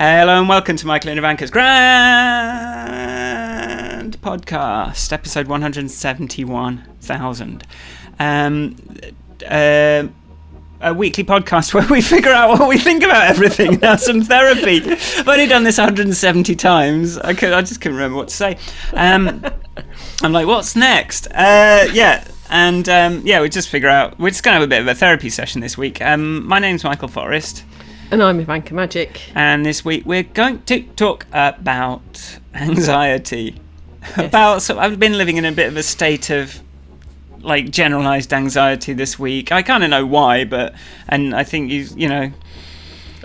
Hello and welcome to Michael and Ivanka's Grand Podcast, episode 171,000. A weekly podcast where we figure out what we think about everything and have some therapy. I've only done this 170 times. I just couldn't remember what to say. I'm like, what's next? We just figure out. We're just going to have a bit of a therapy session this week. My name's Michael Forrest. And I'm Ivanka Majic. And this week we're going to talk about anxiety. Yes. I've been living in a bit of a state of like generalized anxiety this week. I kind of know why, and I think you know.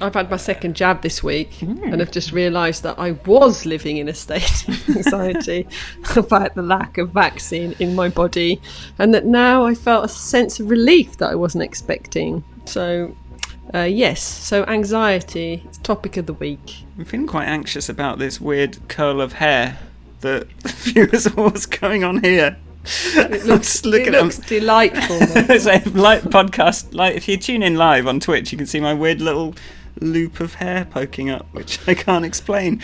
I've had my second jab this week and I've just realised that I was living in a state of anxiety about the lack of vaccine in my body, and that now I felt a sense of relief that I wasn't expecting. So so anxiety is topic of the week. I'm feeling quite anxious about this weird curl of hair that the viewers are what's going on here. It looks delightful. It's a live podcast. Like if you tune in live on Twitch, you can see my weird little loop of hair poking up, which I can't explain.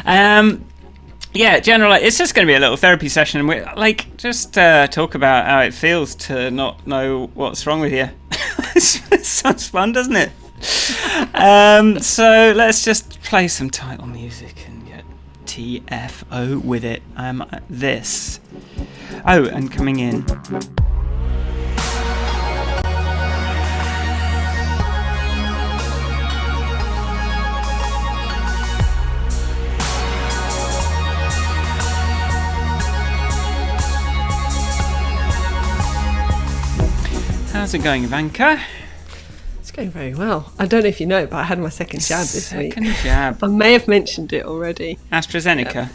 Generally, it's just going to be a little therapy session. And we're like just talk about how it feels to not know what's wrong with you. It sounds fun, doesn't it? So let's just play some title music and get TFO with it. This. Oh, and coming in. How's it going, Ivanka? It's going very well. I don't know if you know, but I had my second jab this week. Second jab. I may have mentioned it already. AstraZeneca?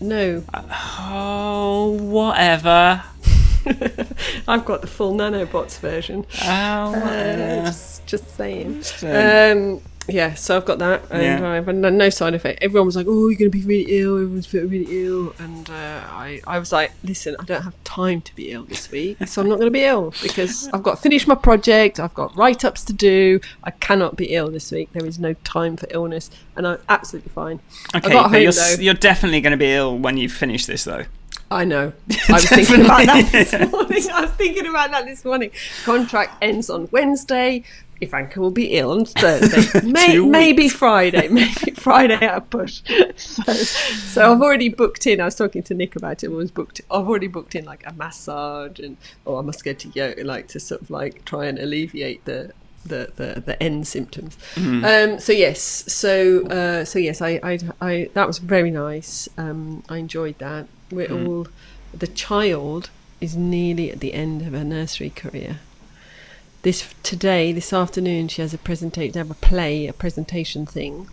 No. Oh, whatever. I've got the full nanobots version. Oh, just saying. So I've got that, and I've had no side effect. Everyone was like, "Oh, you're going to be really ill." Everyone's really ill, and I was like, "Listen, I don't have time to be ill this week, so I'm not going to be ill because I've got to finish my project. I've got write-ups to do. I cannot be ill this week. There is no time for illness, and I'm absolutely fine." Okay, but you're definitely going to be ill when you finish this, though. I know. I was thinking about that this morning. Contract ends on Wednesday. Ivanka will be ill on Thursday. Maybe Friday. Maybe Friday at a push. So I've already booked in. I was talking to Nick about it. I've already booked in like a massage, and I must go to yoga, like to sort of like try and alleviate the end symptoms. I that was very nice. I enjoyed that. The child is nearly at the end of her nursery career. This afternoon, she has a presentation thing,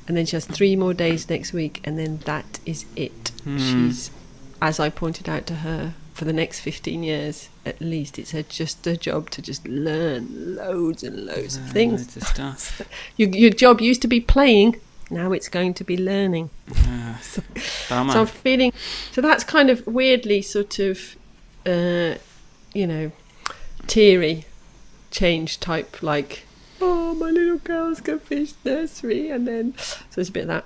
and then she has 3 more days next week, and then that is it. She's, as I pointed out to her, for the next 15 years at least, it's just her job to just learn loads and loads of things. Loads of stuff. Your job used to be playing. Now it's going to be learning. So I'm feeling. So that's kind of weirdly sort of, teary change type, like, oh, my little girl's going to finish nursery, and then so it's a bit of that.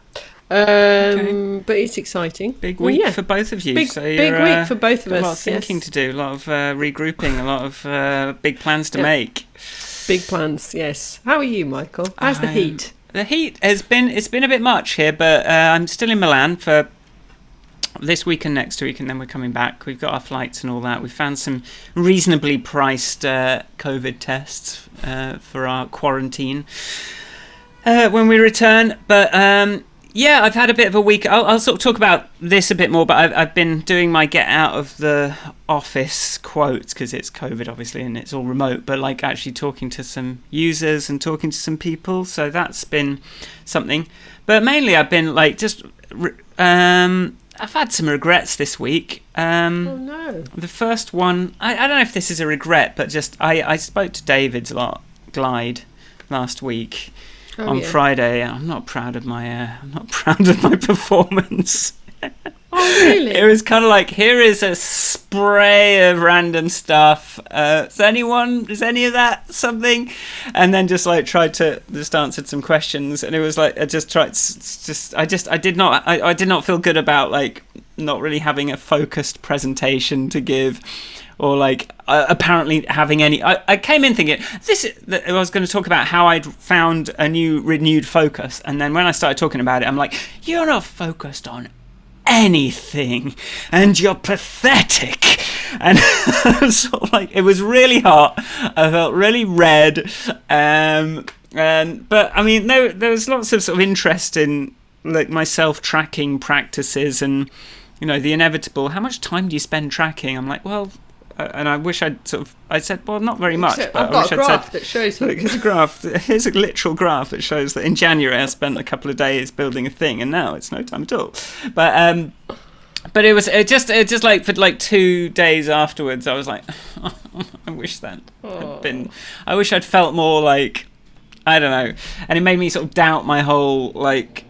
But it's exciting. Big week for both of you. Big week for both of us. A lot of thinking to do, a lot of regrouping, a lot of big plans to make. Big plans, yes. How are you, Michael? How's the heat? The heat it's been a bit much here, but I'm still in Milan for this week and next week, and then we're coming back. We've got our flights and all that. We found some reasonably priced COVID tests for our quarantine when we return. But I've had a bit of a week. I'll sort of talk about this a bit more, but I've been doing my get out of the office quotes because it's COVID, obviously, and it's all remote, but like actually talking to some users and talking to some people. So that's been something. But mainly I've been like just... I've had some regrets this week. Oh no. The first one, I don't know if this is a regret, but just I spoke to David's Glide last week on Friday. I'm not proud of my performance. Oh, really? It was kind of like, here is a spray of random stuff. Does any of that something? And then just like tried to just answered some questions, and it was like I did not feel good about like not really having a focused presentation to give, or like apparently having any. I came in thinking I was going to talk about how I'd found a new renewed focus, and then when I started talking about it, I'm like, you're not focused on anything, and you're pathetic. And sort of like, it was really hot. I felt really red, but I mean, there was lots of sort of interest in like my self-tracking practices, and the inevitable, how much time do you spend tracking? I'm like, well, and I wish I said, well, not very much. But I've got a graph that shows. Look, here's a literal graph that shows that in January I spent a couple of days building a thing, and now it's no time at all. But it just like for like 2 days afterwards, I was like, I wish that had been. I wish I'd felt more like, I don't know, and it made me sort of doubt my whole like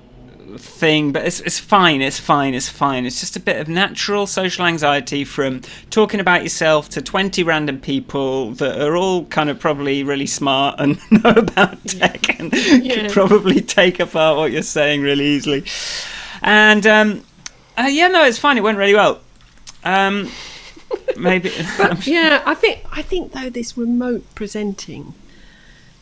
thing, but it's fine. It's just a bit of natural social anxiety from talking about yourself to 20 random people that are all kind of probably really smart and know about tech and could probably take apart what you're saying really easily. And it's fine. It went really well. Maybe, but yeah, I think though this remote presenting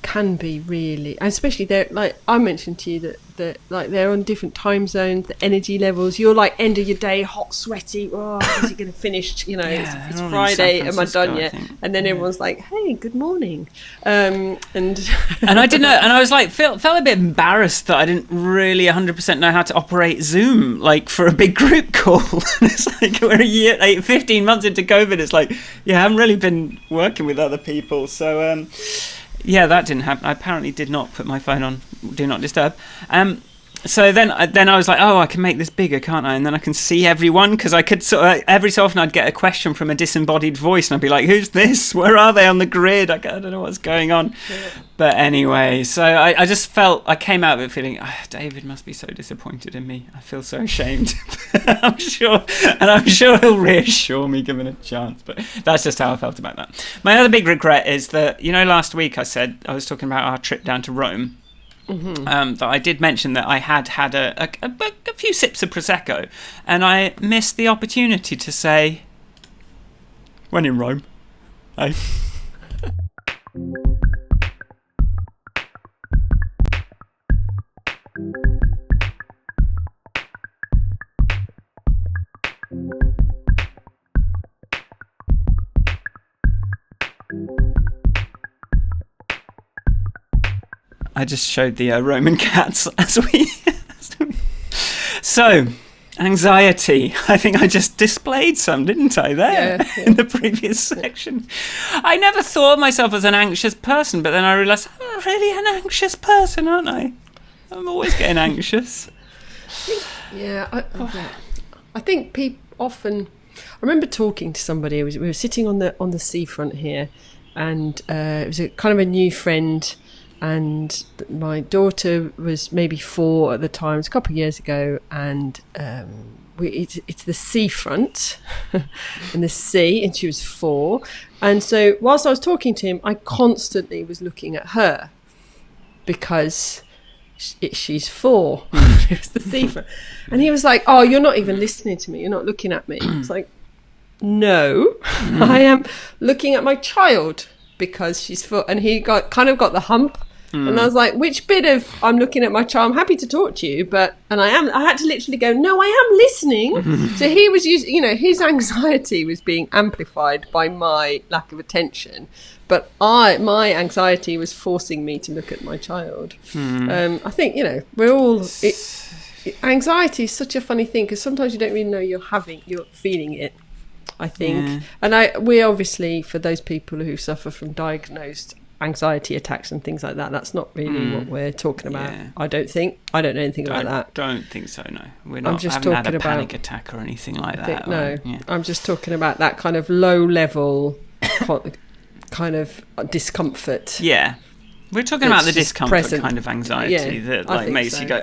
can be really, and especially they're like I mentioned to you that like they're on different time zones, the energy levels. You're like end of your day, hot, sweaty. Oh, is it going to finish? It's Friday. Am I done yet? And then everyone's like, "Hey, good morning," and I didn't know, and I was like, felt a bit embarrassed that I didn't really 100% know how to operate Zoom, like for a big group call. It's like we're 15 months into COVID. It's like, I haven't really been working with other people, so. Yeah, that didn't happen. I apparently did not put my phone on Do Not Disturb. So then I was like, oh, I can make this bigger, can't I? And then I can see everyone, because I could sort of, every so often I'd get a question from a disembodied voice, and I'd be like, who's this? Where are they on the grid? I don't know what's going on. Yeah. But anyway, so I just felt, I came out of it feeling, David must be so disappointed in me. I feel so ashamed. I'm sure he'll reassure me given a chance. But that's just how I felt about that. My other big regret is that, last week I said, I was talking about our trip down to Rome. Mm-hmm. That I did mention that I had a few sips of Prosecco, and I missed the opportunity to say, when in Rome, hey. I just showed the Roman cats as we... So, anxiety. I think I just displayed some, didn't I, there in the previous section. I never thought of myself as an anxious person, but then I realised I'm really an anxious person, aren't I? I'm always getting anxious. Yeah, I think people often... I remember talking to somebody. We were sitting on the seafront here, and it was a kind of a new friend... And my daughter was maybe 4 at the time. It was a couple of years ago, and it's the seafront and the sea, and she was 4. And so whilst I was talking to him, I constantly was looking at her because she's 4. It was the seafront. And he was like, oh, you're not even listening to me. You're not looking at me. It's like, no, I am looking at my child because she's 4. And he got the hump. And I was like, which bit of I'm looking at my child? I'm happy to talk to you, I had to literally go, no, I am listening. So he was using, his anxiety was being amplified by my lack of attention. But my anxiety was forcing me to look at my child. I think, we're all, anxiety is such a funny thing, because sometimes you don't really know you're feeling it, I think. And we obviously, for those people who suffer from diagnosed anxiety attacks and things like that, that's not really what we're talking about. I don't know anything about that. I don't think so, no. I haven't had a panic attack or anything like that. I'm just talking about that kind of low level kind of discomfort. Yeah, We're talking about the just discomfort present. kind of anxiety that I like think makes so. you go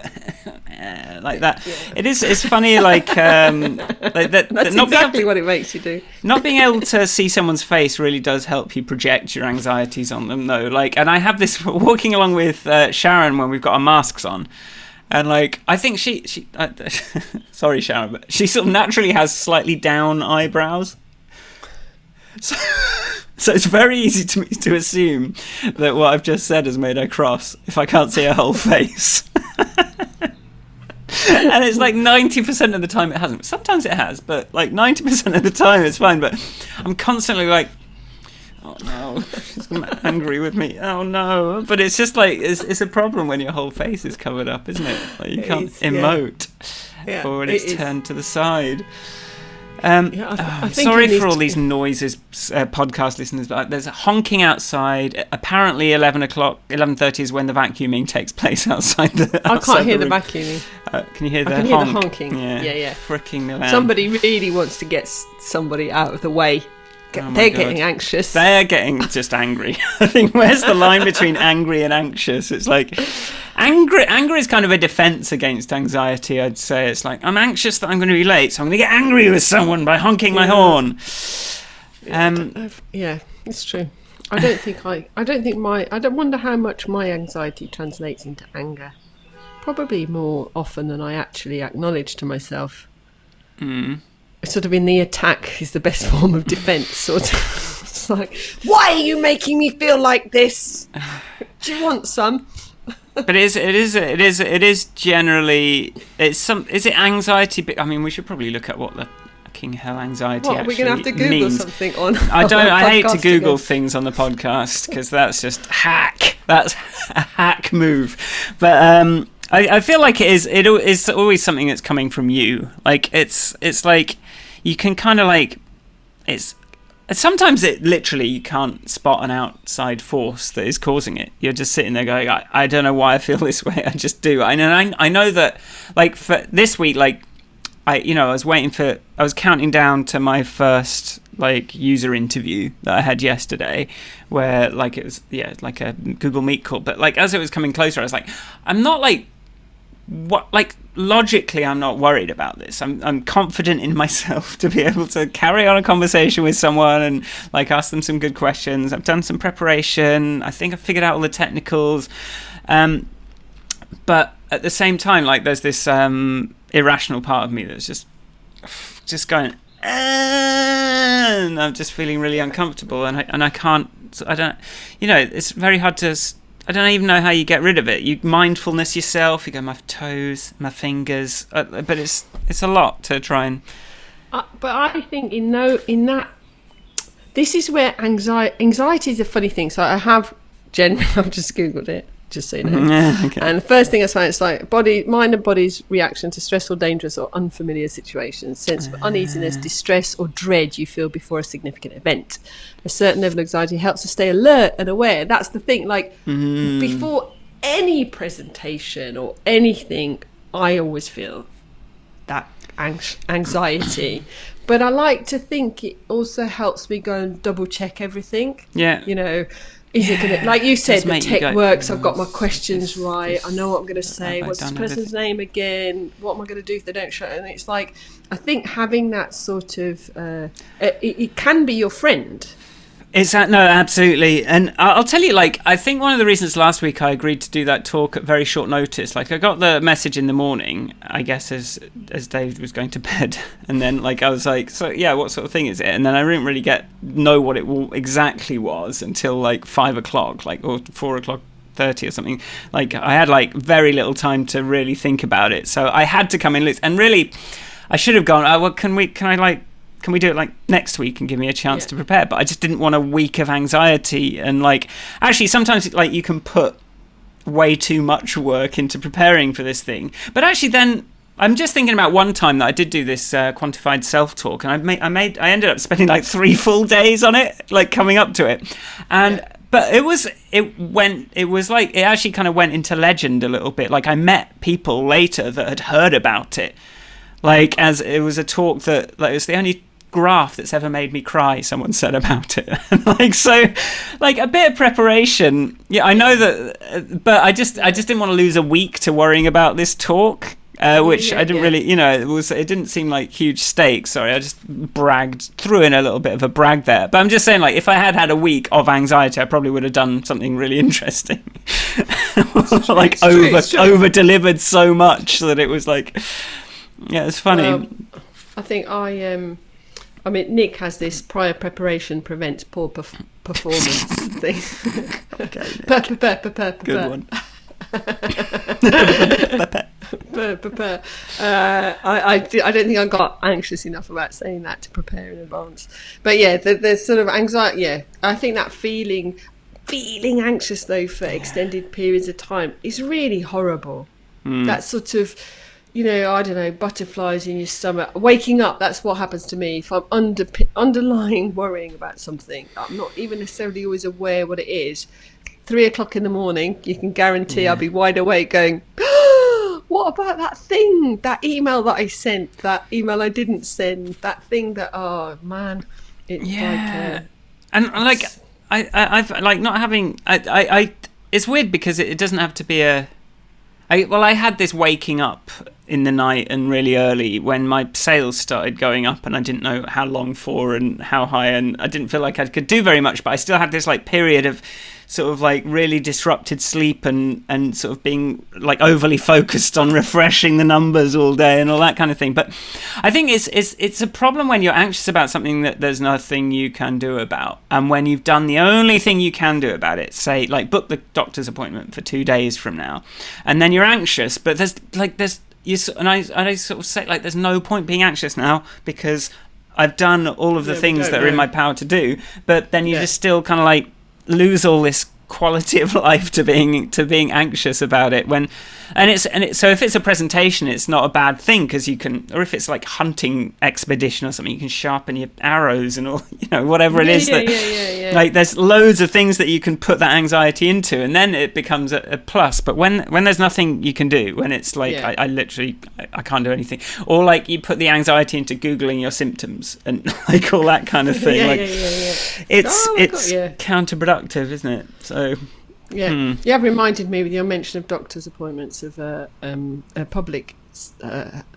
like that. Yeah. It's funny like that That's not exactly what it makes you do. not being able to see someone's face really does help you project your anxieties on them though. Like, and I have this walking along with Sharon when we've got our masks on. And like, I think she sorry Sharon, but she sort of naturally has slightly down eyebrows. So it's very easy to me to assume that what I've just said has made her cross if I can't see her whole face. And it's like 90% of the time it hasn't. Sometimes it has, but like 90% of the time it's fine. But I'm constantly like, oh no, she's angry with me. Oh no. But it's just like, it's a problem when your whole face is covered up, isn't it? Like you can't emote. Yeah, or when it's turned to the side. I think sorry for all these noises, podcast listeners, but there's a honking outside. Apparently 11:30 is when the vacuuming takes place outside the I can't hear the the vacuuming. Can you hear the I can honk? hear the honking. Yeah. Fricking Milan. Somebody really wants to get somebody out of the way. They're getting anxious. They're getting just angry. I think, where's the line between angry and anxious? It's like anger is kind of a defense against anxiety, I'd say. It's like, I'm anxious that I'm going to be late, so I'm going to get angry with someone by honking my horn. Yeah, it's true. I don't wonder how much my anxiety translates into anger. Probably more often than I actually acknowledge to myself. Sort of in the attack is the best form of defense, sort of. It's like, why are you making me feel like this? Do you want some? But it is generally, is it anxiety? I mean, we should probably look at what the fucking hell anxiety what, actually we're going to have to Google means. Something on I hate to Google again. things on the podcast because that's just hack. That's a hack move. But I feel like it is always something that's coming from you. Like it's like you can kind of like sometimes it literally you can't spot an outside force that is causing it. You're just sitting there going, I don't know why I feel this way. I just do. I know that like for this week, like I was counting down to my first like user interview that I had yesterday, where like it was like a Google Meet call. But like as it was coming closer, I was like, I'm not like logically I'm not worried about this. I'm confident in myself to be able to carry on a conversation with someone and like ask them some good questions. I've done some preparation. I think I've figured out all the technicals. But at the same time, like there's this irrational part of me that's just going, and I'm just feeling really uncomfortable, and it's very hard to. I don't even know how you get rid of it. You mindfulness yourself. You go, my toes, my fingers, but it's a lot to try and. But I think in that, this is where anxiety is a funny thing. So I've just Googled it, just so you know. Okay. And the first thing I found is like mind and body's reaction to stressful, dangerous, or unfamiliar situations. Sense of uneasiness, distress, or dread you feel before a significant event. A certain level of anxiety helps us stay alert and aware. That's the thing. Like before any presentation or anything, I always feel that anxiety. But I like to think it also helps me go and double check everything. Yeah. You know, is it going to, like you said, the tech works, I've got my questions right, I know what I'm going to say, what's this person's name again, what am I going to do if they don't show it? And it's like, I think having that sort of, it can be your friend. No, absolutely. And I'll tell you, like, I think one of the reasons last week I agreed to do that talk at very short notice, like I got the message in the morning, I guess, as Dave was going to bed. And then, like, I was like, so, yeah, what sort of thing is it? And then I didn't really know what it exactly was until, like, 5 o'clock, like, or 4 o'clock. 30 or something. Like, I had, like, very little time to really think about it. So I had to come in loose. And really, I should have gone, well, can we do it like next week and give me a chance to prepare? But I just didn't want a week of anxiety. And like, actually sometimes like you can put way too much work into preparing for this thing. But actually then I'm just thinking about one time that I did do this quantified self-talk, and I ended up spending like 3 full days on it, like coming up to it. And but it actually kind of went into legend a little bit. Like I met people later that had heard about it. Like, as it was a talk that, like, it was the only graph that's ever made me cry, someone said about it. Like, so, like, a bit of preparation. Yeah, I know that, but I just didn't want to lose a week to worrying about this talk. Which I didn't really, it didn't seem like huge stakes. Sorry, I just threw in a little bit of a brag there. But I'm just saying, like, if I had a week of anxiety, I probably would have done something really interesting. Like, over-delivered so much that it was like, yeah, it's funny. I think I mean, Nick has this prior preparation prevents poor performance thing. Okay, good one. I don't think I got anxious enough about saying that to prepare in advance. But yeah, there's sort of anxiety. Yeah, I think that feeling anxious though for extended periods of time is really horrible. That sort of, I don't know, butterflies in your stomach, waking up. That's what happens to me if I'm underlying worrying about something. I'm not even necessarily always aware what it is. 3 o'clock in the morning, you can guarantee I'll be wide awake going, what about that thing, that email that I sent, that email I didn't send, that thing that, oh man, it's I've like not having, it's weird because it doesn't have to be I had this waking up in the night and really early when my sales started going up and I didn't know how long for and how high, and I didn't feel like I could do very much, but I still had this like period of sort of like really disrupted sleep and sort of being like overly focused on refreshing the numbers all day and all that kind of thing. But I think it's a problem when you're anxious about something that there's nothing you can do about, and when you've done the only thing you can do about it, say like book the doctor's appointment for 2 days from now, and then you're anxious, but I sort of say like there's no point being anxious now because I've done all of the things that are in my power to do, but then you just still kind of like lose all this quality of life to being anxious about it so if it's a presentation, it's not a bad thing because you can, or if it's like hunting expedition or something, you can sharpen your arrows and all, whatever it is like there's loads of things that you can put that anxiety into, and then it becomes a plus. But when there's nothing you can do, when it's like I literally can't do anything, or like you put the anxiety into googling your symptoms and like all that kind of thing, it's counterproductive, isn't it? So you have reminded me with your mention of doctor's appointments of a public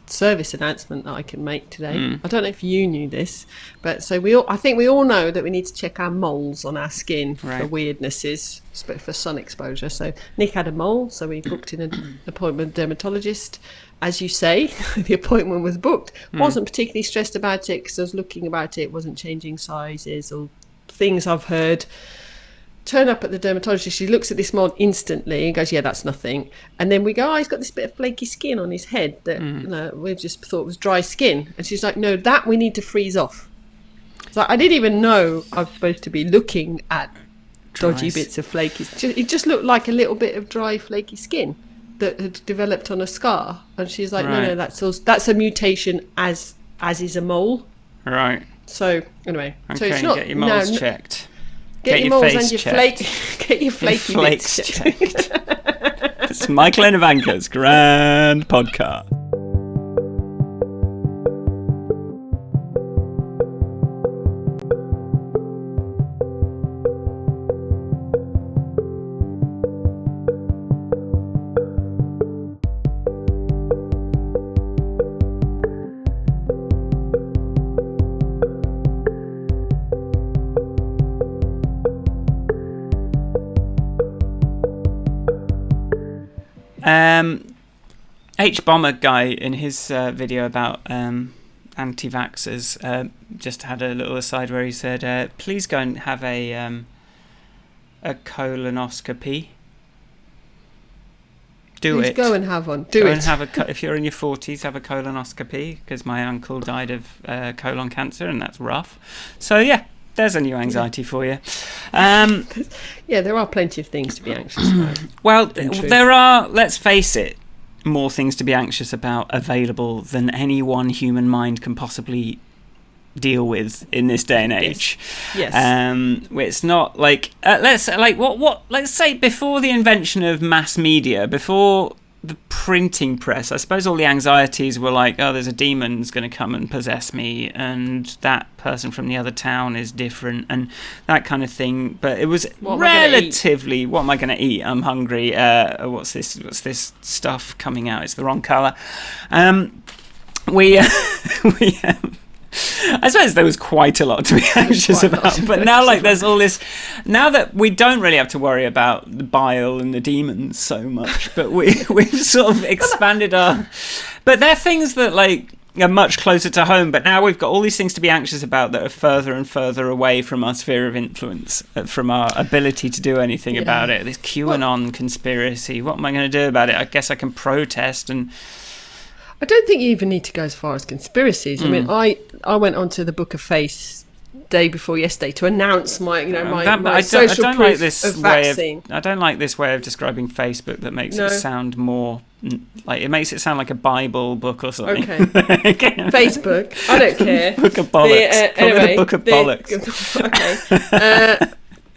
service announcement that I can make today. I don't know if you knew this, but so I think we all know that we need to check our moles on our skin for weirdnesses, for sun exposure. So Nick had a mole, so we booked in an appointment with a dermatologist. As you say, the appointment was booked. Wasn't particularly stressed about it because I was looking about it, wasn't changing sizes or things I've heard. Turn up at the dermatologist, she looks at this mole instantly and goes, yeah, that's nothing. And then we go, he's got this bit of flaky skin on his head that we just thought was dry skin. And she's like, no, that we need to freeze off. So I didn't even know I was supposed to be looking at dodgy bits of flaky. It just looked like a little bit of dry flaky skin that had developed on a scar. And she's like, no, that's a mutation as is a mole. Right. So anyway, okay, so it's not, get your moles checked. Get your moles and your flaky bits checked. It's Michael and Ivanka's grand podcast. H Bomber guy in his video about anti-vaxxers just had a little aside where he said, please go and have a colonoscopy. Please go and have one. Do go it. And have if you're in your 40s, have a colonoscopy, because my uncle died of colon cancer and that's rough. So yeah, there's a new anxiety for you. Yeah, there are plenty of things to be anxious about. Well, there are, let's face it, more things to be anxious about available than any one human mind can possibly deal with in this day and age. Yes. It's not like let's say before the invention of mass media, before the printing press. I suppose all the anxieties were like, oh, there's a demon's going to come and possess me, and that person from the other town is different, and that kind of thing. But it was relatively, what am I going to eat? I'm hungry. What's this stuff coming out? It's the wrong colour. We I suppose there was quite a lot to be anxious about, but now there's all this. Now that we don't really have to worry about the bile and the demons so much, but we've sort of expanded our. But they're things that are much closer to home. But now we've got all these things to be anxious about that are further and further away from our sphere of influence, from our ability to do anything about it. This QAnon conspiracy. What am I going to do about it? I guess I can protest and. I don't think you even need to go as far as conspiracies. I mean, I went onto the Book of Face day before yesterday to announce my social proof of vaccine. I don't like this way of describing Facebook that makes it sound more it makes it sound like a Bible book or something. Okay. Facebook, I don't care. Book of bollocks. Anyway, the Book of bollocks.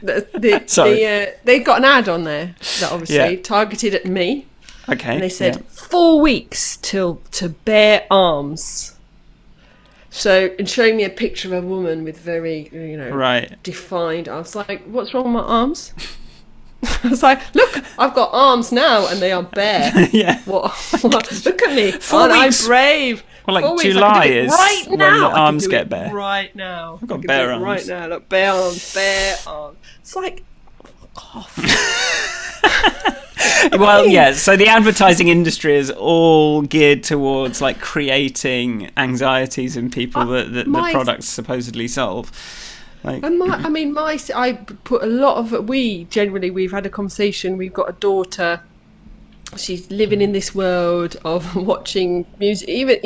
Okay. They got an ad on there that obviously targeted at me. Okay. And they said 4 weeks to bear arms. So, and showing me a picture of a woman with very, defined arms. Like, what's wrong with my arms? I was like, look, I've got arms now, and they are bare. What? Look at me. 4 weeks. I'm brave. Well, July is right when now. the arms get bare. Right now. I've got bare arms. Right now. Look, bare arms. It's like, well, so the advertising industry is all geared towards creating anxieties in people that the products supposedly solve. I put a lot of we've had a conversation. We've got a daughter. She's living in this world of watching music. Even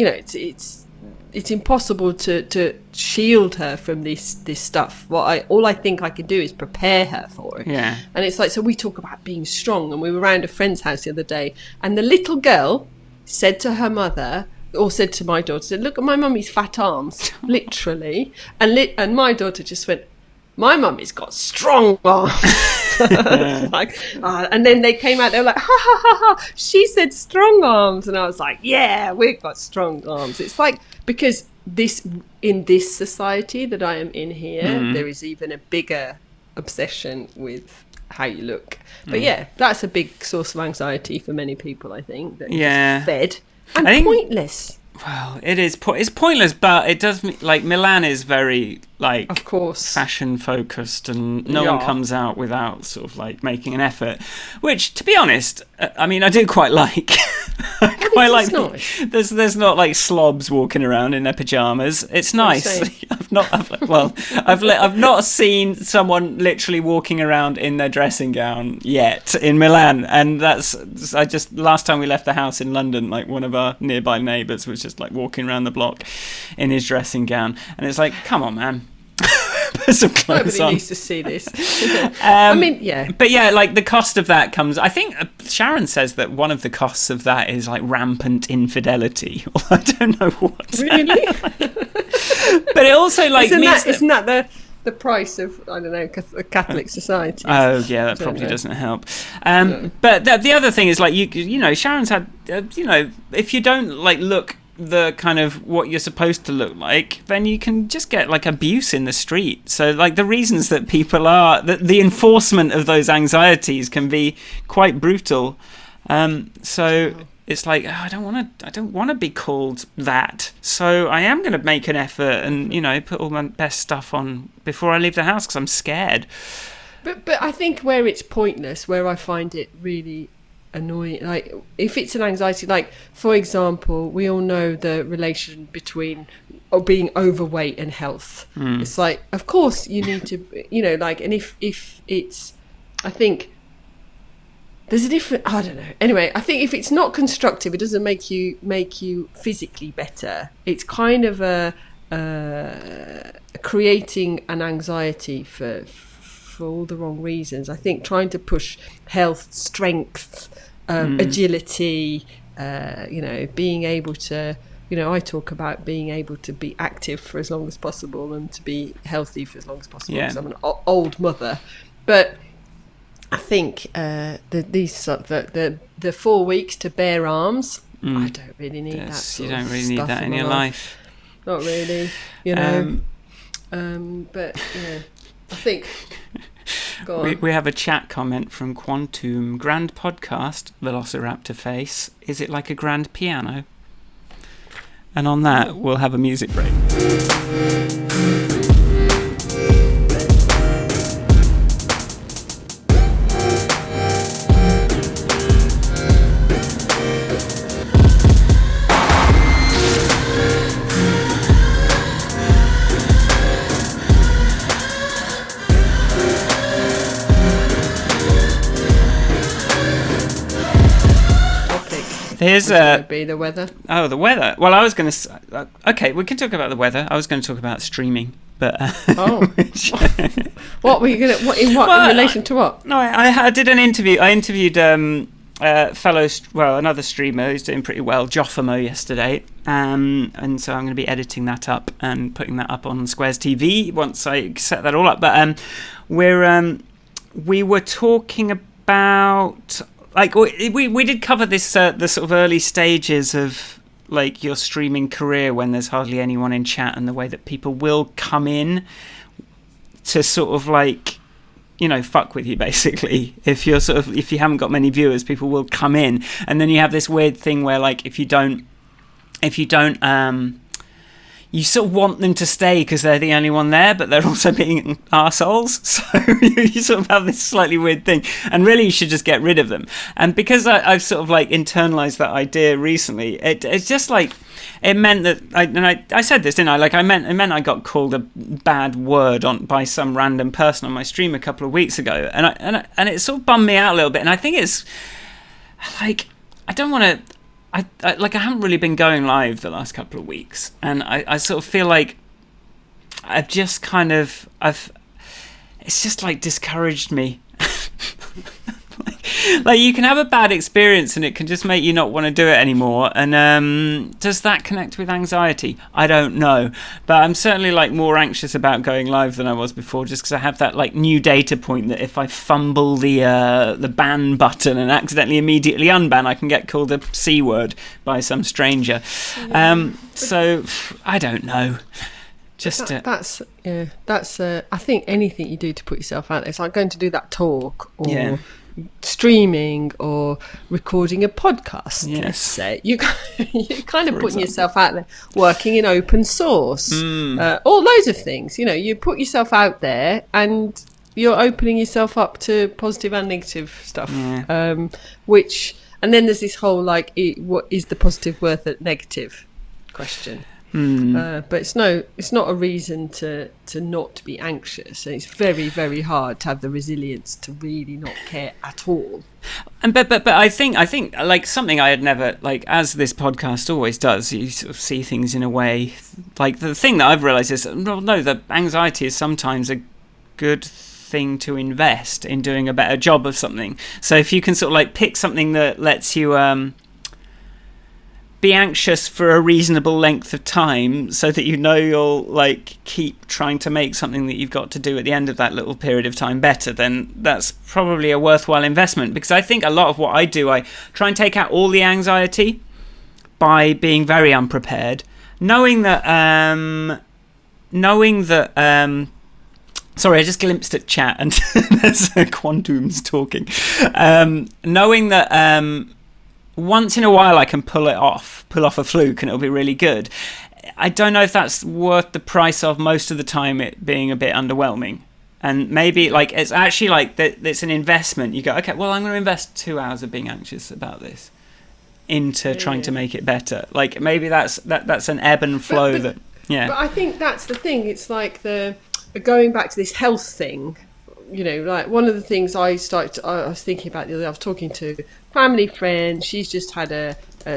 it's impossible to shield her from this stuff. All I think I can do is prepare her for it. Yeah. And it's so we talk about being strong, and we were around a friend's house the other day, and the little girl said to her mother, or said to my daughter, look at my mummy's fat arms, literally. And my daughter just went, my mummy's got strong arms. And then they came out, they were like, ha ha ha ha, she said strong arms. And I was like, yeah, we've got strong arms. It's because in this society that I am in here, there is even a bigger obsession with how you look. But that's a big source of anxiety for many people, I think. That just fed and pointless. Well, it is. It's pointless, but it does. Milan is very of course, fashion focused, and no one comes out without sort of making an effort. Which, to be honest, I mean, I do quite like. Nice. There's not slobs walking around in their pajamas. It's nice. I've not seen someone literally walking around in their dressing gown yet in Milan, and last time we left the house in London, one of our nearby neighbours was just walking around the block in his dressing gown, and it's come on, man. Put some clothes Nobody on. needs to see this. I mean, but the cost of that comes. I think Sharon says that one of the costs of that is rampant infidelity. I don't know what. Really? But it also isn't that the price of, I don't know, a Catholic society? Oh yeah, that probably doesn't help. But the other thing is Sharon's had if you don't look the kind of what you're supposed to look like, then you can just get abuse in the street. So the reasons that people are the enforcement of those anxieties can be quite brutal. So it's I don't want to be called that. So I am going to make an effort and put all my best stuff on before I leave the house because I'm scared. But I think where it's pointless, where I find it really annoying, if it's an anxiety, for example, we all know the relation between being overweight and health. It's of course you need to, and if it's, I think there's a different, I don't know, anyway, I think if it's not constructive, it doesn't make you physically better. It's kind of creating an anxiety for all the wrong reasons. I think trying to push health, strength, agility, being able to, I talk about being able to be active for as long as possible and to be healthy for as long as possible because I'm an old mother. But I think the 4 weeks to bare arms. I don't really need that. You don't really need that in your life. Not really, But yeah, I think. Go on. We have a chat comment from Quantum. Grand podcast, Velociraptor face. Is it like a grand piano? And on that, we'll have a music break. Here's be the weather. Oh, the weather. Well, I was going to. Okay, we can talk about the weather. I was going to talk about streaming, but. What were you going to? In relation to what? No, I did an interview. I interviewed another streamer who's doing pretty well, Joffamo, yesterday, and so I'm going to be editing that up and putting that up on Squares TV once I set that all up. But we were talking about. Like we did cover this the sort of early stages of like your streaming career when there's hardly anyone in chat, and the way that people will come in to sort of like, fuck with you basically. If you haven't got many viewers, people will come in, and then you have this weird thing where like if you don't you sort of want them to stay because they're the only one there, but they're also being arseholes. So you sort of have this slightly weird thing. And really, you should just get rid of them. And because I've sort of like internalized that idea recently, it's just like, it meant that, I said this, didn't I? Like, it meant I got called a bad word by some random person on my stream a couple of weeks ago. And it sort of bummed me out a little bit. And I think it's like, I don't want to... I haven't really been going live the last couple of weeks, and I sort of feel like I've just it's just like discouraged me. like you can have a bad experience and it can just make you not want to do it anymore. And does that connect with anxiety? I don't know, but I'm certainly like more anxious about going live than I was before, just because I have that like new data point that if I fumble the ban button and accidentally immediately unban, I can get called a C word by some stranger. So I don't know. That's I think anything you do to put yourself out there, it's like going to do that talk or streaming or recording a podcast. Yes. Let's say you're kind of putting yourself out there, working in open source, all loads of things. You put yourself out there and you're opening yourself up to positive and negative stuff. And then there's this whole like, what is the positive worth at negative question? But it's not a reason to not be anxious, and it's very, very hard to have the resilience to really not care at all. And but I think like something I had never, like, as this podcast always does, you sort of see things in a way. Like the thing that I've realised is the anxiety is sometimes a good thing to invest in doing a better job of something. So if you can sort of like pick something that lets you be anxious for a reasonable length of time, so that you'll like keep trying to make something that you've got to do at the end of that little period of time better, then that's probably a worthwhile investment. Because I think a lot of what I do, I try and take out all the anxiety by being very unprepared, knowing that sorry, I just glimpsed at chat and there's Quantum's talking. Knowing that once in a while I can pull off a fluke and it'll be really good. I don't know if that's worth the price of most of the time it being a bit underwhelming. And maybe like it's actually like it's an investment. You go, okay, well, I'm going to invest 2 hours of being anxious about this into trying to make it better. Like maybe that's an ebb and flow. But I think that's the thing. It's like going back to this health thing. Like one of the things I was thinking about the other day, I was talking to a family friend. She's just had a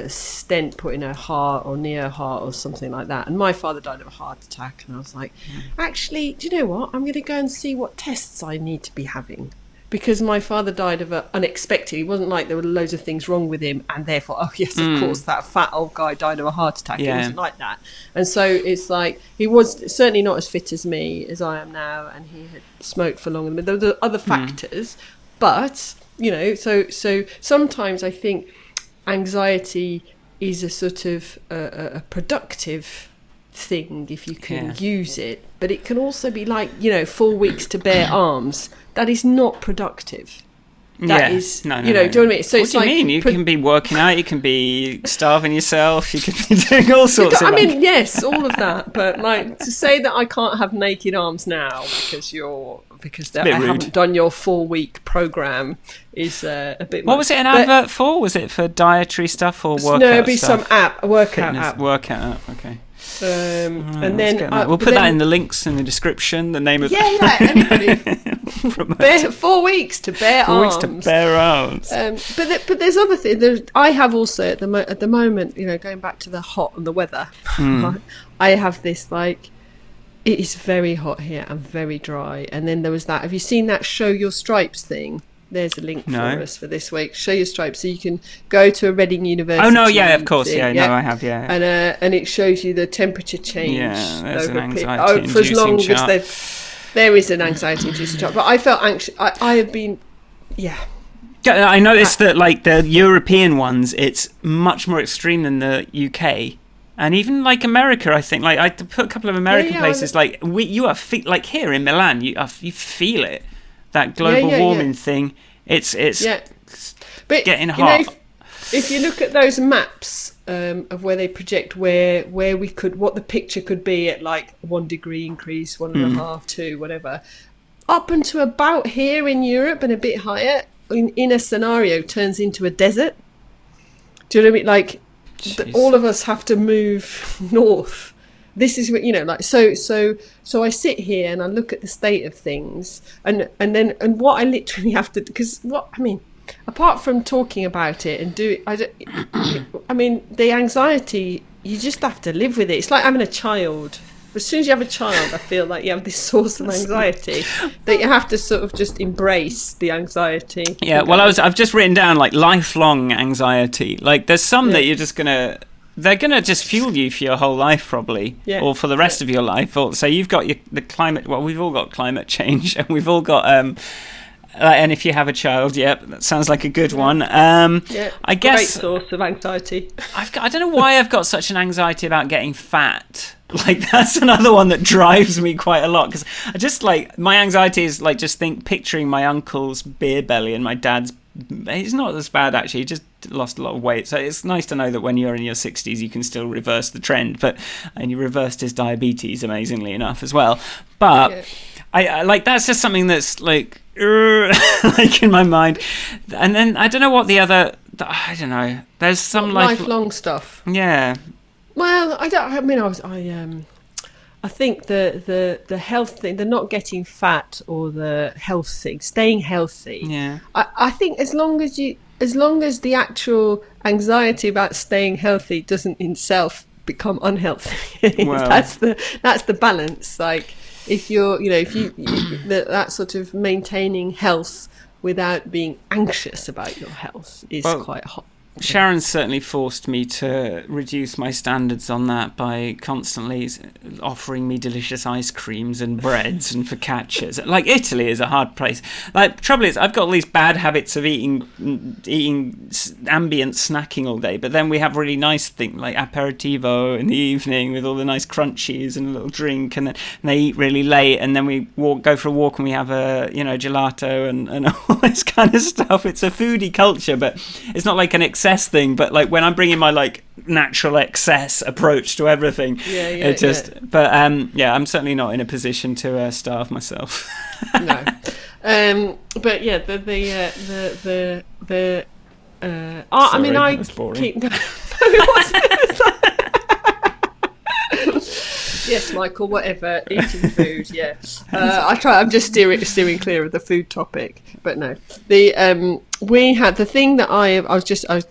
stent put in her heart or near her heart or something like that. And my father died of a heart attack. And I was like, actually, do you know what? I'm going to go and see what tests I need to be having. Because my father died of unexpected. It wasn't like there were loads of things wrong with him and therefore, oh yes, of course, that fat old guy died of a heart attack. It wasn't like that. And so it's like, he was certainly not as fit as me as I am now, and he had smoked for longer. But there were other factors, But so sometimes I think anxiety is a sort of a productive thing if you can use it, but it can also be like 4 weeks to bare arms. That is not productive. That is, no, do you know what I mean? So what do you mean? You can be working out, you can be starving yourself, you can be doing all sorts of... yes, all of that. But like to say that I can't have naked arms now because I haven't done your 4-week program is a bit. What was it an advert for? Was it for dietary stuff or workout? No, it'd be stuff? some app, a workout Fitness, app. Workout app. Okay. And then we'll put that in the links in the description. The name of anybody. 4 weeks to bare 4 arms. weeks to bare arms. But there's other things. I have also at the moment, going back to the hot and the weather. I have this like, it is very hot here and very dry. And then there was that. Have you seen that Show Your Stripes thing? There's a link for us for this week. Show Your Stripes, so you can go to a Reading University. Oh no, yeah, of course, thing, no, I have, and it shows you the temperature change. Yeah, there's an anxiety-inducing for as long chart. as there is an anxiety-inducing chart. But I felt anxious. I have been, I noticed that like the European ones, it's much more extreme than the UK. And even like America, I think, like I put a couple of American places, like you are like here in Milan, you feel it. That global warming thing, it's getting hot. If you look at those maps of where they project where we could, what the picture could be at like 1 degree increase, 1.5, 2, whatever, up until about here in Europe and a bit higher, in a scenario turns into a desert. Do you know what I mean? Like all of us have to move north. This is what so I sit here and I look at the state of things and what I literally have to, because apart from talking about it and do it, the anxiety, you just have to live with it. It's like having a child. As soon as you have a child, I feel like you have this source of anxiety that you have to sort of just embrace the anxiety. Yeah, well, I've just written down like lifelong anxiety. Like there's some that you're just they're going to just fuel you for your whole life probably, or for the rest of your life. So you've got the climate, well, we've all got climate change, and we've all got, and if you have a child, that sounds like a good one. I guess... Great source of anxiety. I don't know why I've got such an anxiety about getting fat. Like that's another one that drives me quite a lot, because I just like, my anxiety is like just picturing my uncle's beer belly and my dad's. He's not as bad actually, he just lost a lot of weight, so it's nice to know that when you're in your 60s you can still reverse the trend, and you reversed his diabetes amazingly enough as well, but I like, that's just something that's like like in my mind. And then I don't know what the other, I don't know, there's some lifelong stuff. Well, I think the health thing, the not getting fat, or the health thing, staying healthy. Yeah. I think as long as the actual anxiety about staying healthy doesn't in itself become unhealthy, well, that's the balance. Like if you're, that sort of maintaining health without being anxious about your health is quite hot. Sharon's certainly forced me to reduce my standards on that by constantly offering me delicious ice creams and breads and focaccias. Like, Italy is a hard place. Like, trouble is, I've got all these bad habits of eating ambient snacking all day, but then we have really nice things like aperitivo in the evening with all the nice crunchies and a little drink, and then they eat really late, and then we go for a walk and we have a gelato and all this kind of stuff. It's a foodie culture, but it's not like an excess thing, but like when I'm bringing my like natural excess approach to everything, but I'm certainly not in a position to starve myself. No, but yeah, I mean, I keep. Yes, Michael, whatever, eating food, yeah. I'm just steering clear of the food topic, but no. We had the thing that I was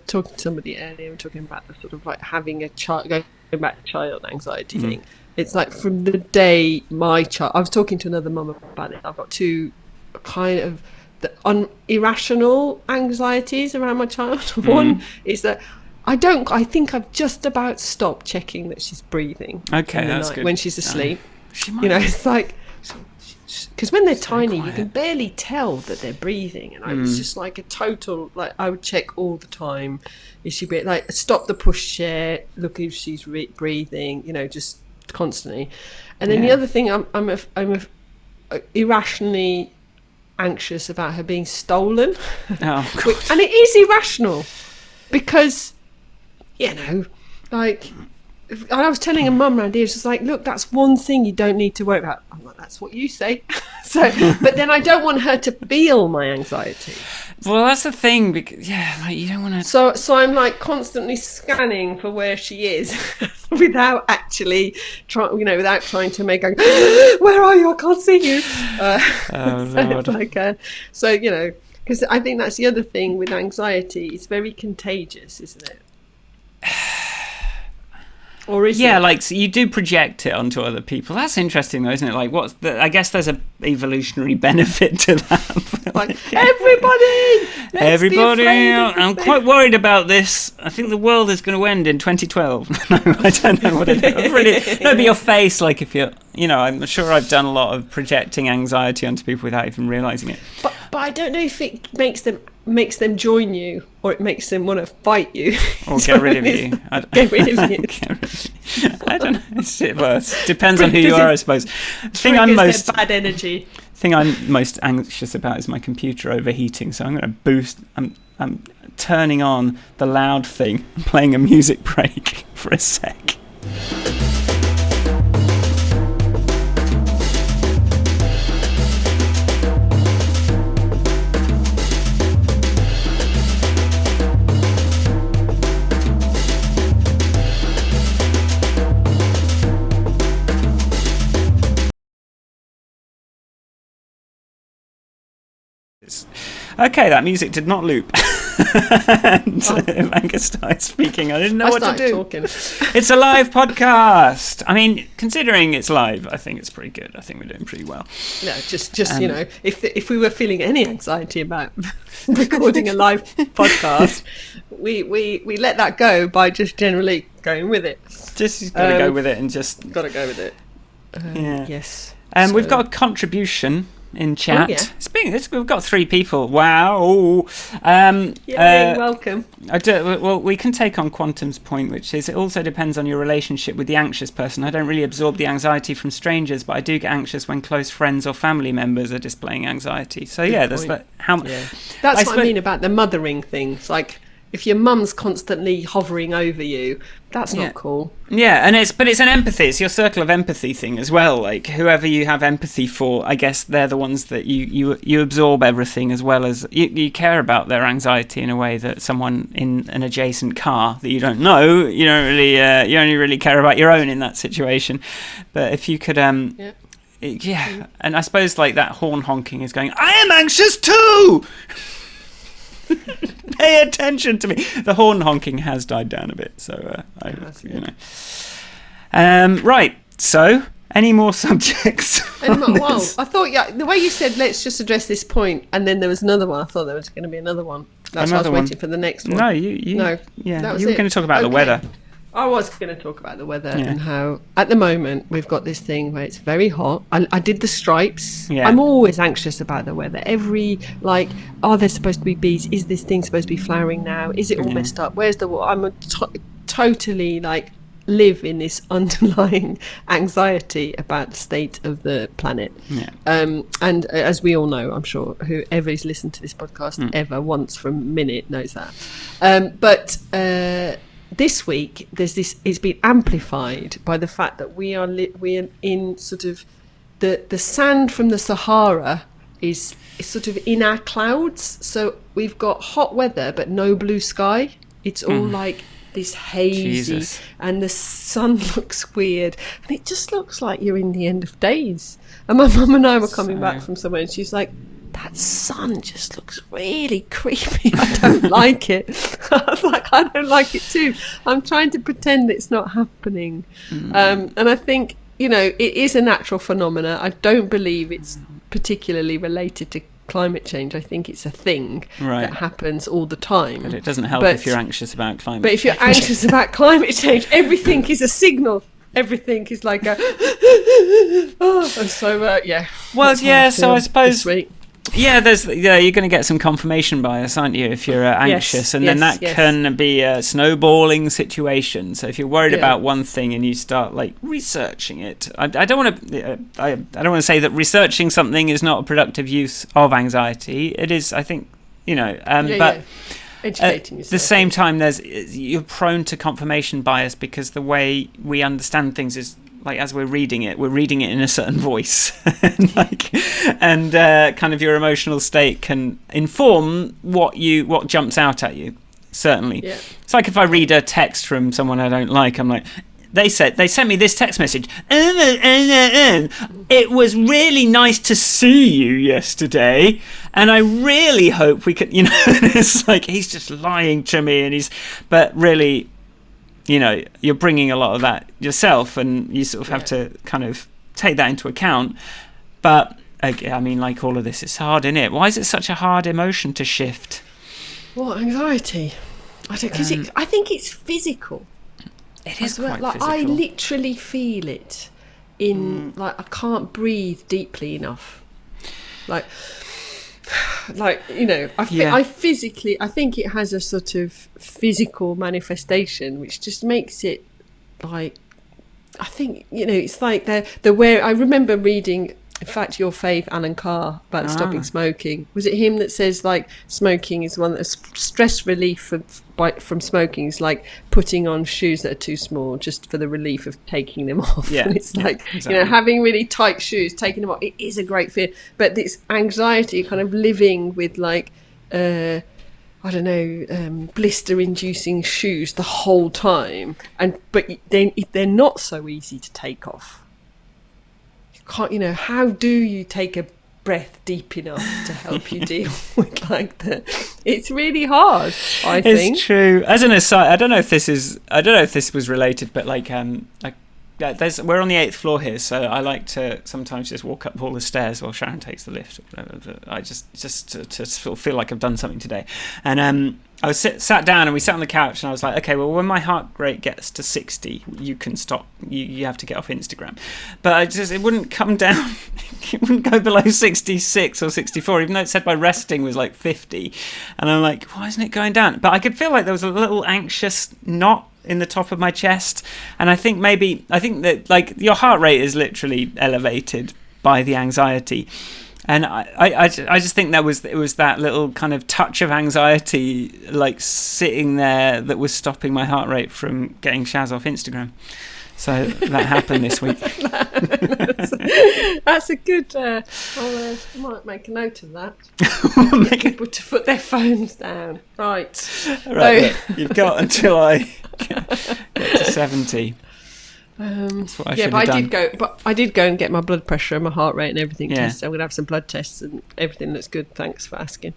talking to somebody earlier, and talking about the sort of like having a child, going back to child anxiety thing. It's like from the day my child, I was talking to another mum about it. I've got two kind of irrational anxieties around my child. One is that I think I've just about stopped checking that she's breathing. Okay, that's good. When she's asleep, it's like because when they're It's very tiny, you quiet. can barely tell that they're breathing, and I was just like a total, like, I would check all the time, is she like, stop the pushchair, look if she's breathing, just constantly. And then the Yeah. other thing, I'm irrationally anxious about her being stolen. Oh, God. And it is irrational because, like, I was telling a mum around here, she's like, look, that's one thing you don't need to worry about. I'm like, that's what you say. But then I don't want her to feel my anxiety. Well, that's the thing, because, like, you don't want to... So I'm like constantly scanning for where she is without actually without trying to make her go, where are you? I can't see you. Oh, Lord. Because I think that's the other thing with anxiety. It's very contagious, isn't it? Or is it? Like, so you do project it onto other people. That's interesting, though, isn't it? Like, I guess there's a evolutionary benefit to that. Like, everybody, let's be afraid of I'm this quite worried about this. I think the world is going to end in 2012. No, I don't know what it is. Really, no, but your face, like, if you're, I'm sure I've done a lot of projecting anxiety onto people without even realising it. But I don't know if it makes them join you, or it makes them want to fight you, or get rid of you. Get rid of you. I don't know. It depends on who you are, I suppose. Thing I'm most anxious about is my computer overheating. So I'm going to boost. I'm turning on the loud thing, and playing a music break for a sec. Okay, that music did not loop. And Ivanka started speaking. I didn't know what to do. Talking. It's a live podcast. I mean, considering it's live, I think it's pretty good. I think we're doing pretty well. No, just if we were feeling any anxiety about recording a live podcast, we let that go by just generally going with it. Just got to go with it and just... Got to go with it. Yes. We've got a contribution in chat. Oh, yeah. We've got 3 people. Wow. Welcome. Well, we can take on Quantum's point, which is it also depends on your relationship with the anxious person. I don't really absorb the anxiety from strangers, but I do get anxious when close friends or family members are displaying anxiety. So That's what I mean about the mothering things. Like, if your mum's constantly hovering over you, that's not cool. Yeah, and it's an empathy. It's your circle of empathy thing as well. Like, whoever you have empathy for, I guess they're the ones that you absorb everything, as well as you care about their anxiety in a way that someone in an adjacent car that you don't know, you don't really, you only really care about your own in that situation. But if you could, and I suppose like that horn honking is going, I am anxious too. Pay attention to me. The horn honking has died down a bit, so right. So, any more subjects? Well, I thought the way you said let's just address this point, and then there was another one. I thought there was going to be another one. That's why I was waiting for the next one. No, you were going to talk about the weather. I was going to talk about the weather and how at the moment we've got this thing where it's very hot. I did the stripes. Yeah. I'm always anxious about the weather. Are there supposed to be bees? Is this thing supposed to be flowering now? Is it all messed up? Where's the water? I'm totally live in this underlying anxiety about the state of the planet. Yeah. And as we all know, I'm sure whoever has listened to this podcast ever once for a minute knows that. But this week, it's been amplified by the fact that we are in sort of the sand from the Sahara is sort of in our clouds. So we've got hot weather, but no blue sky. It's all like this hazy, and the sun looks weird, and it just looks like you're in the end of days. And my mum and I were coming back from somewhere, and she's like, that sun just looks really creepy. I don't like it. I was like, I don't like it too. I'm trying to pretend it's not happening. And I think, it is a natural phenomena. I don't believe it's particularly related to climate change. I think it's a thing that happens all the time. But it doesn't help if you're anxious about climate change. But if you're anxious about climate change, everything is a signal. everything is like a oh, and so yeah. Well, yeah, so I suppose this week. yeah, you're going to get some confirmation bias, aren't you, if you're anxious, and then that can be a snowballing situation. So if you're worried about one thing and you start like researching it, I don't want to I don't want to say that researching something is not a productive use of anxiety. It is, I think, but educating yourself. At the same time, you're prone to confirmation bias because the way we understand things is like as we're reading it in a certain voice, and kind of your emotional state can inform what jumps out at you. Certainly, it's like if I read a text from someone I don't like, I'm like, they sent me this text message. It was really nice to see you yesterday, and I really hope we could. It's like he's just lying to me, but really. You're bringing a lot of that yourself, and you sort of have to kind of take that into account. But I mean, like all of this, it's hard, isn't it? Why is it such a hard emotion to shift? What, anxiety? I think it's physical. It is quite like physical. I literally feel it in like I can't breathe deeply enough. I physically, I think it has a sort of physical manifestation, which just makes it like, I think, it's like the where I remember reading, in fact, your fave Alan Carr about stopping smoking. Was it him that says like smoking is stress relief from smoking is like putting on shoes that are too small just for the relief of taking them off. Yeah, and it's like exactly. Having really tight shoes, taking them off, it is a great fear. But this anxiety, kind of living with like blister-inducing shoes the whole time, but they're not so easy to take off. How do you take a breath deep enough to help you deal with like that? It's really hard, I think. It's true. As an aside, I don't know if this was related, but we're on the 8th floor here, so I like to sometimes just walk up all the stairs while Sharon takes the lift. I just to sort of feel like I've done something today. And I was sat down and we sat on the couch and I was like, okay, well, when my heart rate gets to 60, you can stop. You have to get off Instagram. But it wouldn't come down. It wouldn't go below 66 or 64, even though it said my resting was like 50. And I'm like, why isn't it going down? But I could feel like there was a little anxious knot in the top of my chest. And I think that like your heart rate is literally elevated by the anxiety. And I just think it was that little kind of touch of anxiety like sitting there that was stopping my heart rate from getting Shaz off Instagram. So that happened this week. That's a good I might make a note of that. Get people to put their phones down. Right, so, you've got until I get to 70. That's what I should have done. I did go and get my blood pressure and my heart rate and everything tested. So I'm gonna have some blood tests and everything looks good. Thanks for asking.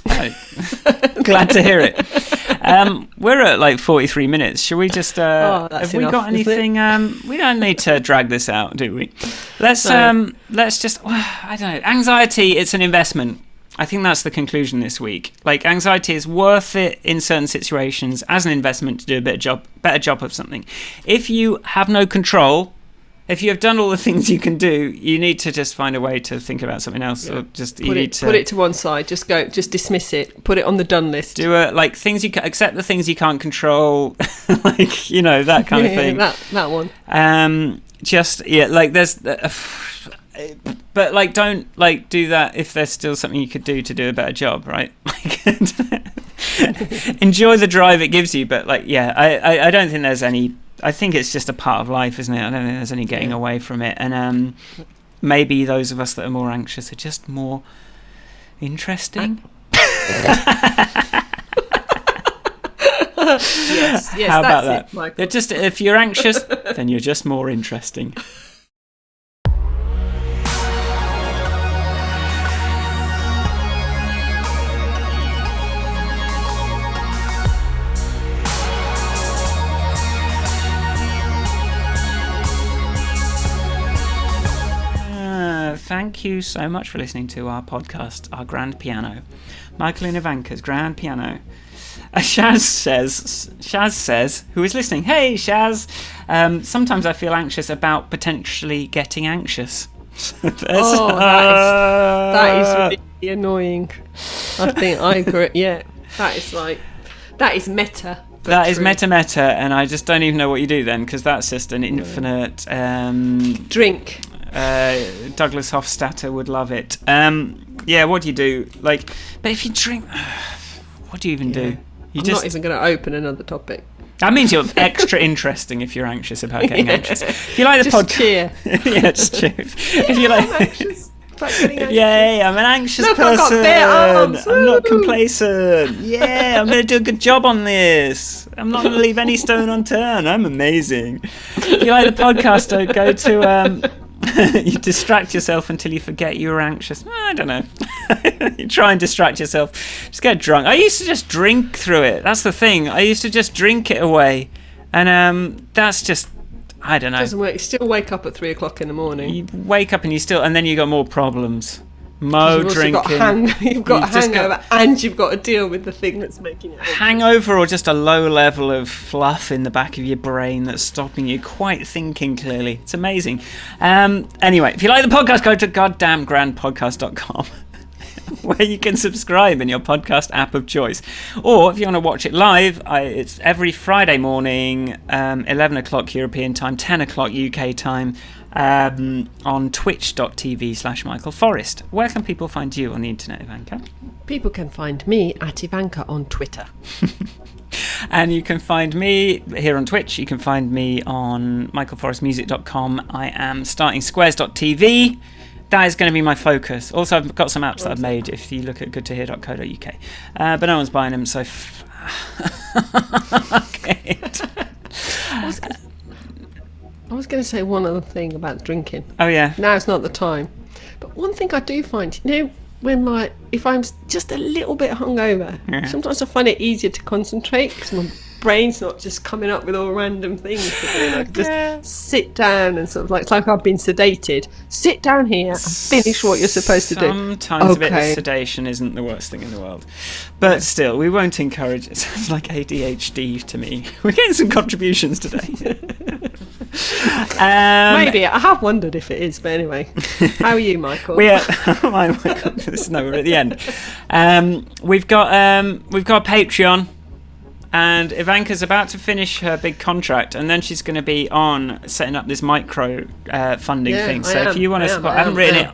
Glad to hear it. We're at like 43 minutes. Shall we just have we got anything? We don't need to drag this out, do we? Let's just I don't know. Anxiety, it's an investment. I think that's the conclusion this week. Like, anxiety is worth it in certain situations as an investment to do a better job of something. If you have no control, if you have done all the things you can do, you need to just find a way to think about something else, or just put it to one side. Just dismiss it. Put it on the done list. Do things you accept the things you can't control, like that kind of thing. That one. There's. But don't do that if there's still something you could do to do a better job, right? Enjoy the drive it gives you, but I don't think there's any. I think it's just a part of life, isn't it? I don't think there's any getting away from it, and maybe those of us that are more anxious are just more interesting. Yes. How about that? Michael. If you're anxious, then you're just more interesting. Thank you so much for listening to our podcast, our Grand Piano, Michael and Ivanka's Grand Piano. Shaz says, who is listening, hey Shaz, sometimes I feel anxious about potentially getting anxious. That is really annoying. I think I agree. Yeah, that is meta. That is meta, and I just don't even know what you do then, because that's just an infinite drink. Douglas Hofstadter would love it. What do you do? Like, but if you drink, what do you even do? I'm not even going to open another topic. That means you're extra interesting if you're anxious about getting anxious. If you like the podcast, cheer. Yeah, just cheer. If you like, I'm anxious about getting anxious. Yay! I'm an anxious person. I've got bare arms. I'm not complacent. Yeah, I'm going to do a good job on this. I'm not going to leave any stone unturned. I'm amazing. If you like the podcast, don't go to. You distract yourself until you forget you were anxious. I don't know. You try and distract yourself. Just get drunk. I used to just drink through it. That's the thing. I used to just drink it away. And that's just, I don't know. It doesn't work. You still wake up at 3 o'clock in the morning. You wake up and then you got more problems. Drinking. You've got a hangover, and you've got to deal with the thing that's making it hangover, or just a low level of fluff in the back of your brain that's stopping you quite thinking clearly. It's amazing. Anyway, if you like the podcast, go to goddamngrandpodcast.com where you can subscribe in your podcast app of choice. Or if you want to watch it live, it's every Friday morning, 11 o'clock European time, 10 o'clock UK time, on twitch.tv/Michael Forrest. Where can people find you on the internet, Ivanka? People can find me at Ivanka on Twitter. And you can find me here on Twitch. You can find me on michaelforrestmusic.com. I am starting squares.tv. That is going to be my focus. Also, I've got some apps that I've made if you look at goodtohear.co.uk. But no one's buying them, so... Okay. I was going to say one other thing about drinking. Oh, yeah. Now's not the time. But one thing I do find, if I'm just a little bit hungover, sometimes I find it easier to concentrate because my brain's not just coming up with all random things to do. I can just sit down and sort of it's like I've been sedated. Sit down here and finish what you're supposed to do. Sometimes a bit of sedation isn't the worst thing in the world. But still, we won't encourage it. It sounds like ADHD to me. We're getting some contributions today. Maybe. I have wondered if it is, but anyway. How are you, Michael? This is nowhere at the end. We've got a Patreon. And Ivanka's about to finish her big contract, and then she's going to be on setting up this micro funding thing. So if you want to support, I haven't written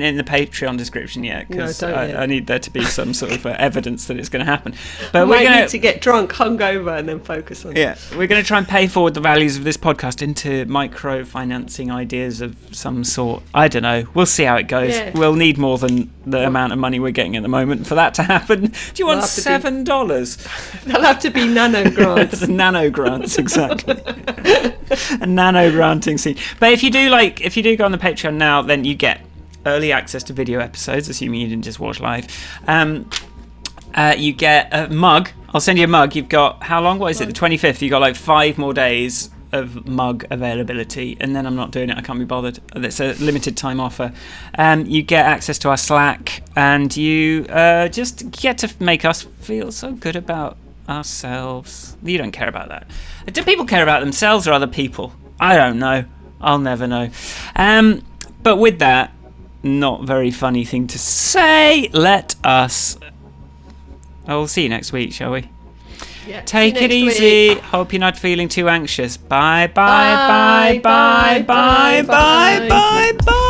it in the Patreon description yet because I need there to be some sort of evidence that it's going to happen. But we're going to get drunk, hungover, and then focus on it. Yeah, we're going to try and pay forward the values of this podcast into micro financing ideas of some sort. I don't know. We'll see how it goes. Yeah. We'll need more than the amount of money we're getting at the moment for that to happen. Do you want $7? There'll have to be nano grants. Nano grants, exactly. A nano granting scene. But if you do go on the Patreon now, then you get early access to video episodes, assuming you didn't just watch live. You get a mug. I'll send you a mug. You've got, how long? What is it? The 25th. You've got 5 more days of mug availability, and then I'm not doing it. I can't be bothered. It's a limited time offer. You get access to our Slack, and you just get to make us feel so good about ourselves. You don't care about that. Do people care about themselves or other people? I don't know. I'll never know. But with that not very funny thing to say, let us... we'll see you next week, shall we? Yeah, take it easy. Week. Hope you're not feeling too anxious. Bye, bye, bye, bye, bye, bye, bye, bye, bye.